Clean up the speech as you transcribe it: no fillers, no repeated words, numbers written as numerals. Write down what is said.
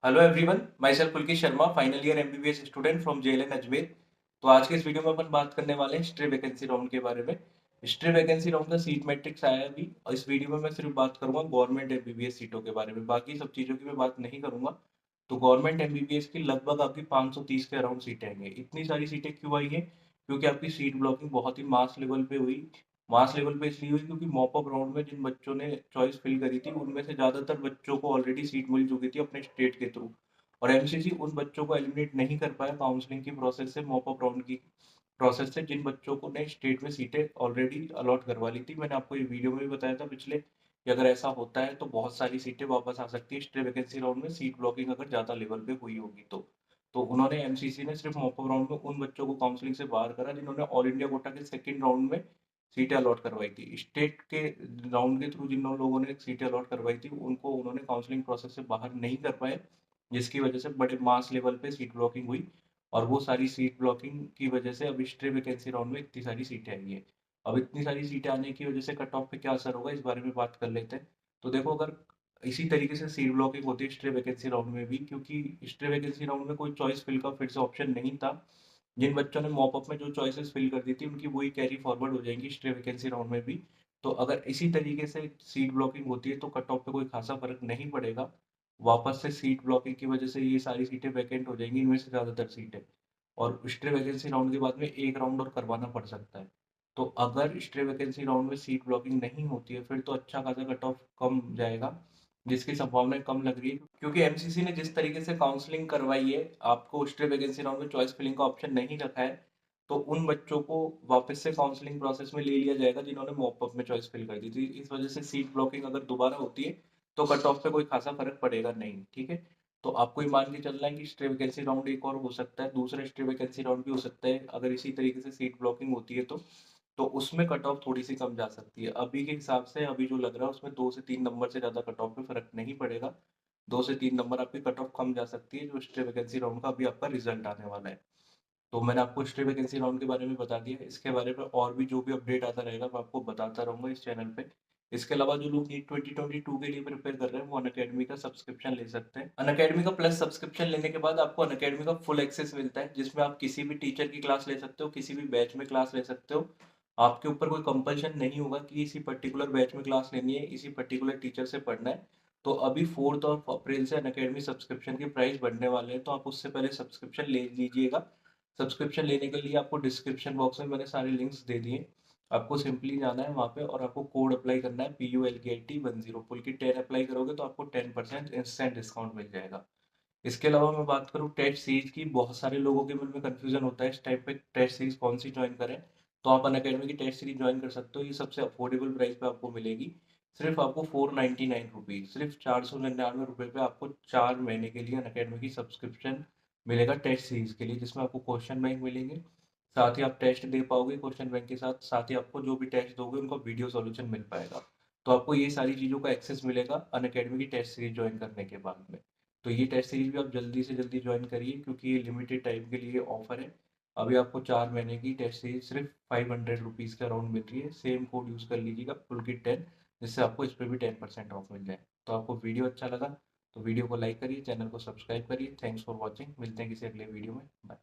Hello everyone, my self Pulkit Sharma, final year MBBS student from JLN Ajmer. तो आज के इस वीडियो में अपन बात करने वाले हैं हिस्ट्री वैकेंसी राउंड के बारे में। हिस्ट्री वैकेंसी राउंड का सीट मैट्रिक्स आया है अभी, और इस वीडियो में मैं सिर्फ बात करूंगा गवर्नमेंट एमबीबीएस सीटों के बारे में, बाकी सब चीज़ों की मैं बात नहीं करूंगा। तो गवर्नमेंट एमबीबीएस की लगभग आपकी 530 के अराउंड सीटें आएंगी। इतनी सारी सीटें क्यों आई हैं? क्योंकि आपकी सीट ब्लॉकिंग बहुत ही मास लेवल पे हुई। मास लेवल पे इसलिए हुई क्योंकि मॉपअप राउंड में जिन बच्चों ने चॉइस फिल करी थी उनमें से ज़्यादातर बच्चों को ऑलरेडी सीट मिल चुकी थी अपने स्टेट के थ्रू, और एमसीसी उन बच्चों को एलिमिनेट नहीं कर पाया काउंसलिंग की प्रोसेस से, मॉपअप राउंड की प्रोसेस से, जिन बच्चों को ने स्टेट में सीटें ऑलरेडी अलॉट करवा ली थी। मैंने आपको ये वीडियो में भी बताया था पिछले कि अगर ऐसा होता है तो बहुत सारी सीटें वापस आ सकती है स्टेट वैकेंसी राउंड में, सीट ब्लॉकिंग अगर ज़्यादा लेवल पे हुई होगी तो उन्होंने एमसीसी ने सिर्फ मॉपअप राउंड में उन बच्चों को काउंसलिंग से बाहर करा जिन्होंने ऑल इंडिया कोटा के सेकेंड राउंड में सीटें अलॉट करवाई थी। स्टेट के राउंड के थ्रू जिन लोगों ने सीटें अलॉट करवाई थी उनको उन्होंने काउंसलिंग प्रोसेस से बाहर नहीं कर पाए, जिसकी वजह से बड़े मास लेवल पे सीट ब्लॉकिंग हुई। और वो सारी सीट ब्लॉकिंग की वजह से अब हिस्ट्री वैकेंसी राउंड में इतनी सारी सीटें आई है। अब इतनी सारी सीटें आने की वजह से कट ऑफ पे क्या असर होगा इस बारे में बात कर लेते हैं। तो देखो, अगर इसी तरीके से सीट ब्लॉकिंग होती है हिस्ट्री वैकेंसी राउंड में भी, क्योंकि हिस्ट्री वैकेंसी राउंड में कोई चॉइस फिल का फिर से ऑप्शन नहीं था। जिन बच्चों ने मॉप अप में जो चॉइसेस फिल कर दी थी उनकी वही कैरी फॉरवर्ड हो जाएंगी हिस्ट्री वैकेंसी राउंड में भी। तो अगर इसी तरीके से सीट ब्लॉकिंग होती है तो कट ऑफ पे कोई खासा फर्क नहीं पड़ेगा। वापस से सीट ब्लॉकिंग की वजह से ये सारी सीटें वैकेंट हो जाएंगी, इनमें से ज़्यादातर सीटें। और हिस्ट्री वैकेंसी राउंड के बाद में एक राउंड और करवाना पड़ सकता है। तो अगर हिस्ट्री वैकेंसी राउंड में सीट ब्लॉकिंग नहीं होती है फिर तो अच्छा खासा कट ऑफ कम जाएगा, जिसकी संभावना कम लग रही है, क्योंकि एमसीसी ने जिस तरीके से काउंसलिंग करवाई है, आपको हिस्ट्री वैकेंसी राउंड में चॉइस फिलिंग का ऑप्शन नहीं रखा है। तो उन बच्चों को वापस से काउंसलिंग प्रोसेस में ले लिया जाएगा जिन्होंने मॉप अप में चॉइस फिल कर दी थी। इस वजह से सीट ब्लॉकिंग अगर दोबारा होती है तो कट ऑफ पे कोई खासा फर्क पड़ेगा नहीं, ठीक है। तो आपको ये मान के चलना है कि हिस्ट्री वैकेंसी राउंड एक और हो सकता है, दूसरा हिस्ट्री वैकेंसी राउंड भी हो सकता है अगर इसी तरीके से सीट ब्लॉकिंग होती है तो उसमें कट ऑफ थोड़ी सी कम जा सकती है। अभी के हिसाब से अभी जो लग रहा है उसमें 2 से 3 नंबर से ज़्यादा कट ऑफ पे फर्क नहीं पड़ेगा। 2 से 3 नंबर आपकी कट ऑफ कम जा सकती है जो हिस्ट्री वैकेंसी राउंड का अभी आपका रिजल्ट आने वाला है। तो मैंने आपको हिस्ट्री वैकेंसी राउंड के बारे में बता दिया। इसके बारे में और भी जो भी अपडेट आता रहेगा मैं आपको बताता रहूँगा इस चैनल पे। इसके अलावा जो लोग नीट 2022 के लिए प्रिपेयर कर रहे हैं वो अनअकैडमी का सब्सक्रिप्शन ले सकते हैं। अनअकैडमी का प्लस सब्सक्रिप्शन लेने के बाद आपको अनअकैडमी का फुल एक्सेस मिलता है, जिसमें आप किसी भी टीचर की क्लास ले सकते हो, किसी भी बैच में क्लास ले सकते हो। आपके ऊपर कोई कंपल्शन नहीं होगा कि इसी पर्टिकुलर बैच में क्लास लेनी है, इसी पर्टिकुलर टीचर से पढ़ना है। तो अभी 4 ऑफ अप्रैल से अनअकैडमी सब्सक्रिप्शन के प्राइस बढ़ने वाले हैं, तो आप उससे पहले सब्सक्रिप्शन ले लीजिएगा। सब्सक्रिप्शन लेने के लिए आपको डिस्क्रिप्शन बॉक्स में मैंने सारे लिंक्स दे दिए। आपको सिंपली जाना है वहाँ पे और आपको कोड अप्लाई करना है PULKIT10। पुल की 10 अप्लाई करोगे तो आपको 10% इंस्टेंट डिस्काउंट मिल जाएगा। इसके अलावा मैं बात करूँ टेस्ट सीरीज की, बहुत सारे लोगों के मन में कन्फ्यूजन होता है इस टाइप पे टेस्ट सीरीज कौन सी ज्वाइन करें। तो आप अनअकैडमी की टेस्ट सीरीज ज्वाइन कर सकते हो, ये सबसे अफोर्डेबल प्राइस पे आपको मिलेगी। सिर्फ आपको 499 रुपीज़, सिर्फ 499 रुपये पे आपको 4 महीने के लिए अनअकैडमी की सब्सक्रिप्शन मिलेगा टेस्ट सीरीज के लिए, जिसमें आपको क्वेश्चन बैंक मिलेंगे। साथ ही आप टेस्ट दे पाओगे क्वेश्चन बैंक के साथ, साथ ही आपको जो भी टेस्ट दोगे उनका वीडियो सॉल्यूशन मिल पाएगा। तो आपको ये सारी चीज़ों का एक्सेस मिलेगा अनअकैडमी की टेस्ट सीरीज ज्वाइन करने के बाद में। तो ये टेस्ट सीरीज भी आप जल्दी से जल्दी ज्वाइन करिए, क्योंकि ये लिमिटेड टाइम के लिए ऑफर है। अभी आपको 4 महीने की टेस्ट सीरीज सिर्फ 500 रुपीज़ के अराउंड मिल रही है। सेम कोड यूज़ कर लीजिएगा फुल किट 10, जिससे आपको इस पर भी 10% ऑफ मिल जाए। तो आपको वीडियो अच्छा लगा तो वीडियो को लाइक करिए, चैनल को सब्सक्राइब करिए। थैंक्स फॉर वॉचिंग, मिलते हैं किसी अगले वीडियो में। बाय।